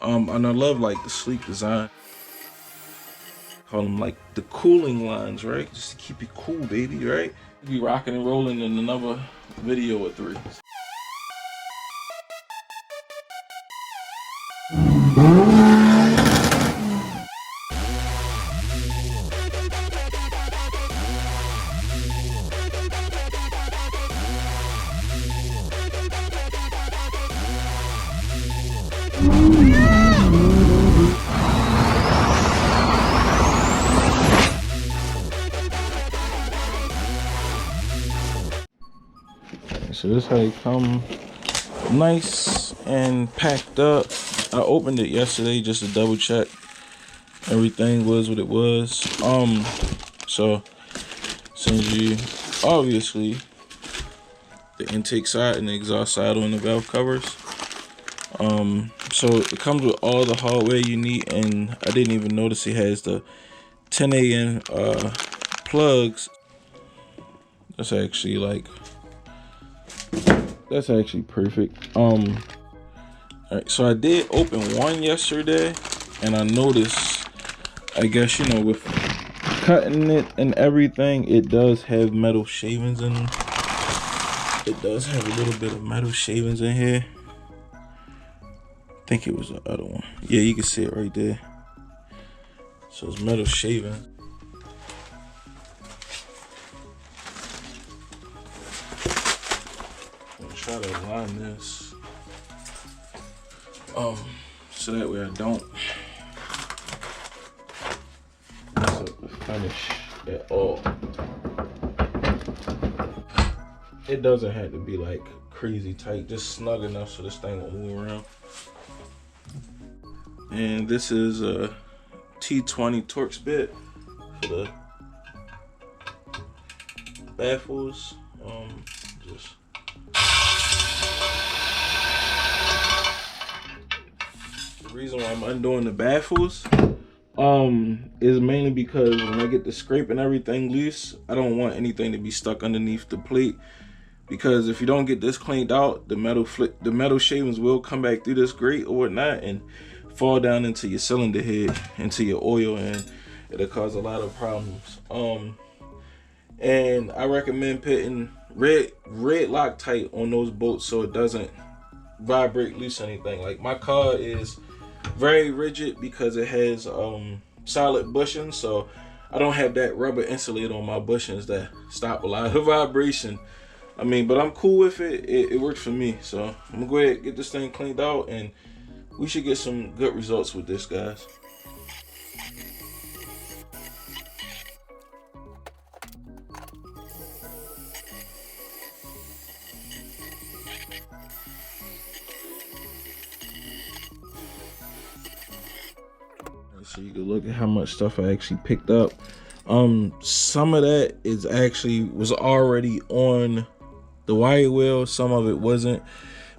And I love like the sleek design. Call them like the cooling lines, right? Just to keep it cool, baby, right? Be rocking and rolling in another video with 3. So this how it come, nice and packed up. I opened it yesterday just to double check everything was what it was. So sends you obviously the intake side and the exhaust side on the valve covers. So it comes with all the hardware you need, and I didn't even notice it has the 10 AN plugs. That's actually like, that's actually perfect. Alright, so I did open one yesterday, and I noticed, I guess, you know, with cutting it and everything, it does have metal shavings in. It does have a little bit of metal shavings in here. I think it was the other one. Yeah, you can see it right there. So it's metal shaving. I'm gonna try to align this, so that way I don't mess up the finish at all. It doesn't have to be like crazy tight, just snug enough so this thing won't move around. And this is a T20 Torx bit for the baffles. Just the reason why I'm undoing the baffles is mainly because when I get the scrape and everything loose, I don't want anything to be stuck underneath the plate. Because if you don't get this cleaned out, the metal shavings will come back through this grate or whatnot and fall down into your cylinder head, into your oil, and it'll cause a lot of problems. And I recommend putting red Loctite on those bolts so it doesn't vibrate loose anything. Like my car is very rigid because it has solid bushings, so I don't have that rubber insulator on my bushings that stop a lot of vibration. I mean, but I'm cool with it. It works for me. So I'm gonna go ahead and get this thing cleaned out, and we should get some good results with this, guys. So you can look at how much stuff I actually picked up. Some of that was already on the wire wheel, some of it wasn't.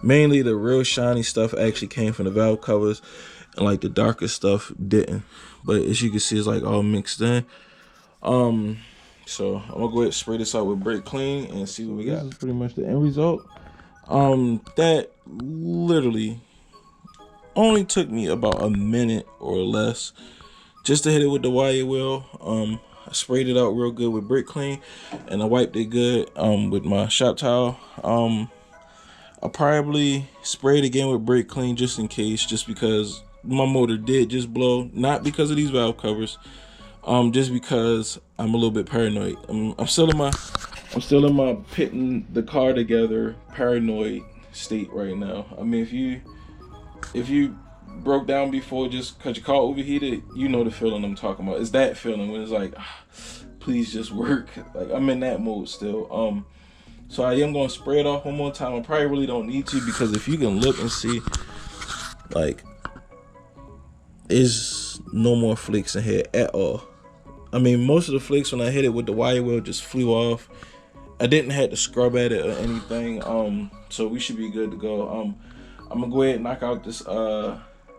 Mainly the real shiny stuff actually came from the valve covers, and like the darker stuff didn't. But as you can see, it's like all mixed in. So I'm gonna go ahead and spray this out with brake clean and see what we got. This is pretty much the end result. That literally only took me about a minute or less just to hit it with the wire wheel. I sprayed it out real good with brake clean, and I wiped it good with my shop towel. I'll probably spray it again with brake clean just in case, just because my motor did just blow, not because of these valve covers, just because I'm a little bit paranoid. I'm still in my putting the car together paranoid state right now. I mean, if you broke down before just because your car overheated, you know the feeling I'm talking about. It's that feeling when it's like, please just work. Like, I'm in that mode still. So I am going to spray it off one more time. I probably really don't need to, because if you can look and see, like, there's no more flakes in here at all. I mean, most of the flakes when I hit it with the wire wheel just flew off. I didn't have to scrub at it or anything. So we should be good to go. I'm gonna go ahead and knock out this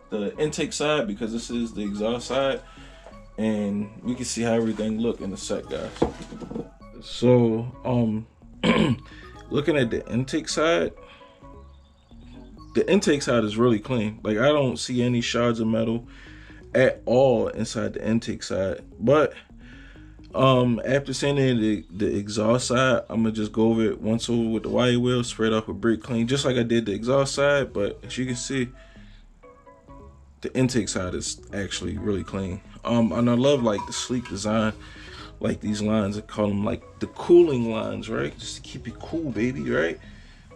the intake side, because this is the exhaust side, and we can see how everything look in a sec, guys. So looking at the intake side, the intake side is really clean. Like, I don't see any shards of metal at all inside the intake side. But after sanding the exhaust side, I'm gonna just go over it once over with the wire wheel, spread off with brake clean, just like I did the exhaust side. But as you can see, the intake side is actually really clean. And I love like the sleek design, like these lines. I call them like the cooling lines, right? Just to keep it cool, baby, right?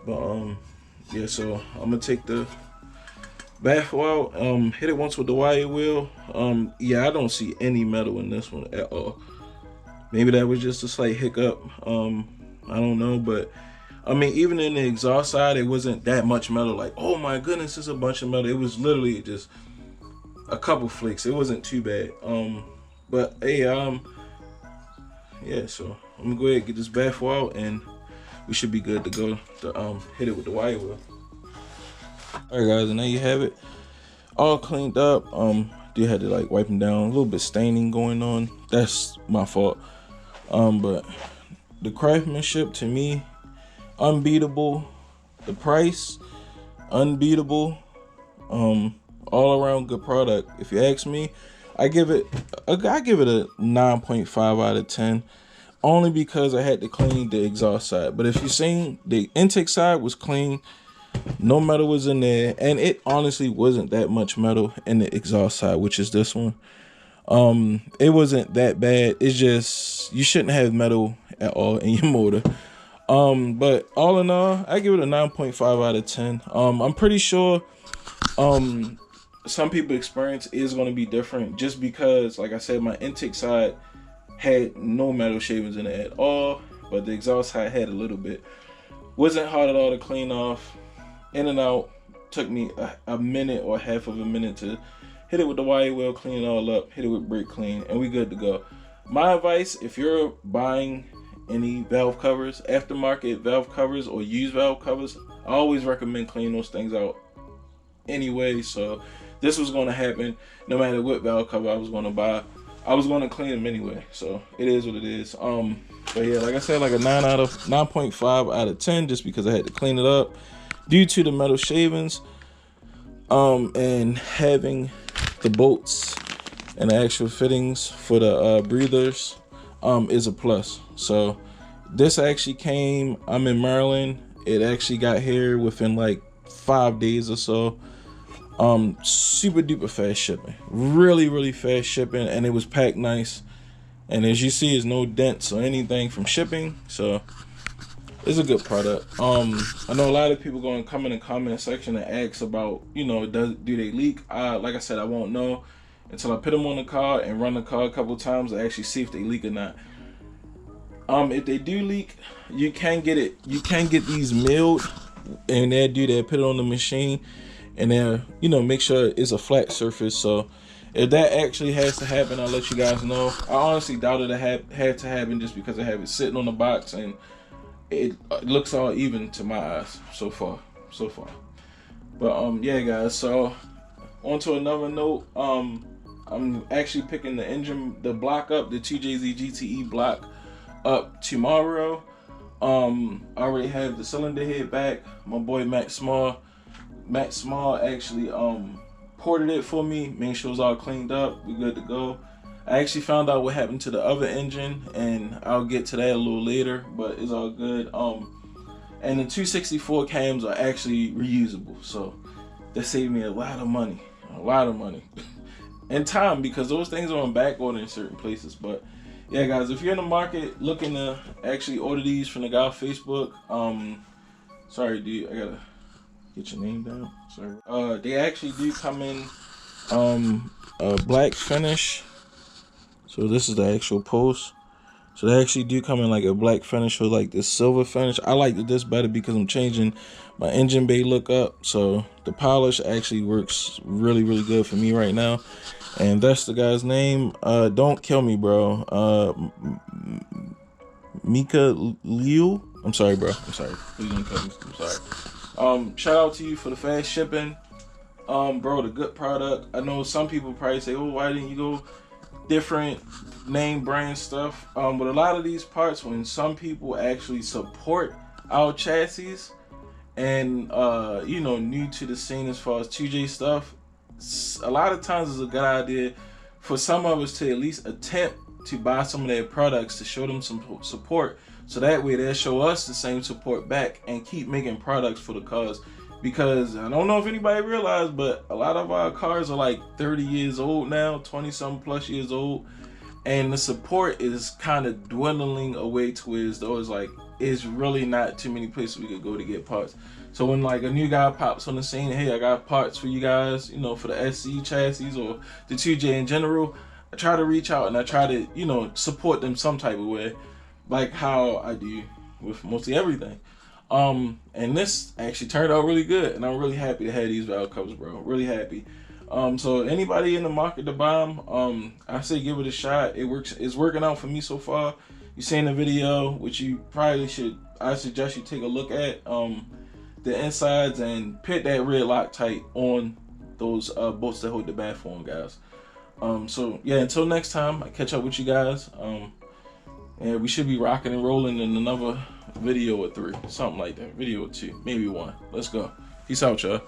But yeah, so I'm gonna take the baffle out, hit it once with the wire wheel. Yeah, I don't see any metal in this one at all. Maybe that was just a slight hiccup. I don't know, but I mean, even in the exhaust side, it wasn't that much metal. Like, oh my goodness, it's a bunch of metal. It was literally just a couple flakes. It wasn't too bad. But hey, yeah. So I'm gonna go ahead and get this baffle out, and we should be good to go to hit it with the wire wheel. All right, guys, and there you have it, all cleaned up. Did had to like wipe them down, a little bit staining going on. That's my fault. But the craftsmanship, to me, unbeatable. The price, unbeatable. All around good product. If you ask me, I give it a 9.5 out of 10, only because I had to clean the exhaust side. But if you're saying the intake side was clean, no metal was in there, and it honestly wasn't that much metal in the exhaust side, which is this one. It wasn't that bad. It's just you shouldn't have metal at all in your motor. But all in all, I give it a 9.5 out of 10. I'm pretty sure some people's experience is going to be different, just because, like I said, my intake side had no metal shavings in it at all, but the exhaust side had a little bit. Wasn't hard at all to clean off. In and out. Took me a minute or half of a minute to hit it with the wire wheel, clean it all up, hit it with brake clean, and we good to go. My advice, if you're buying any valve covers, aftermarket valve covers or used valve covers, I always recommend cleaning those things out anyway. So this was going to happen no matter what valve cover I was going to buy. I was going to clean them anyway, so it is what it is. But yeah, like I said, like a 9.5 out of 10, just because I had to clean it up due to the metal shavings, and having the bolts and the actual fittings for the breathers is a plus. So this actually came, I'm in Maryland, it actually got here within like 5 days or so. Super duper fast shipping, really fast shipping, and it was packed nice. And as you see, there's no dents or anything from shipping, so it's a good product. I know a lot of people going to come in the comment section and ask about, you know, do they leak? Like I said, I won't know until I put them on the car and run the car a couple times to actually see if they leak or not. If they do leak, you can get it. You can get these milled, and they'll put it on the machine, and then, you know, make sure it's a flat surface. So if that actually has to happen, I'll let you guys know. I honestly doubt it had to happen, just because I have it sitting on the box and it looks all even to my eyes so far. But yeah, guys, so on to another note. I'm actually picking the block up, the 2JZ GTE block up tomorrow. I already have the cylinder head back. My boy Matt Small actually ported it for me, made sure it's all cleaned up, we good to go. I actually found out what happened to the other engine, and I'll get to that a little later, but it's all good. And the 264 cams are actually reusable, so that saved me a lot of money and time, because those things are on back order in certain places. But yeah, guys, if you're in the market looking to actually order these from the guy on Facebook, sorry dude, I gotta get your name down, sorry. They actually do come in a black finish. So this is the actual post. So they actually do come in like a black finish or like this silver finish. I like this better because I'm changing my engine bay look up. So the polish actually works really good for me right now. And that's the guy's name. Don't kill me, bro. Mika Liu. I'm sorry, bro. I'm sorry. Please don't kill me. I'm sorry. Shout out to you for the fast shipping. Bro, the good product. I know some people probably say, oh, why didn't you go different name brand stuff? But a lot of these parts, when some people actually support our chassis and you know, new to the scene as far as 2J stuff, a lot of times it's a good idea for some of us to at least attempt to buy some of their products to show them some support, so that way they'll show us the same support back and keep making products for the cars. Because I don't know if anybody realized, but a lot of our cars are like 30 years old now, 20 something plus years old, and the support is kind of dwindling away to where it's like it's really not too many places we could go to get parts. So when like a new guy pops on the scene, hey, I got parts for you guys, you know, for the SC chassis or the 2J in general, I try to reach out and I try to, you know, support them some type of way, like how I do with mostly everything. And this actually turned out really good, and I'm really happy to have these valve covers, bro. Really happy. So anybody in the market to buy them, I say give it a shot. It works. It's working out for me so far. You seen the video, which you probably should. I suggest you take a look at the insides and put that red Loctite on those bolts that hold the baffle on, guys. So yeah, until next time, I catch up with you guys. And we should be rocking and rolling in another video or 3, something like that. Video or 2, maybe 1. Let's go. Peace out, y'all.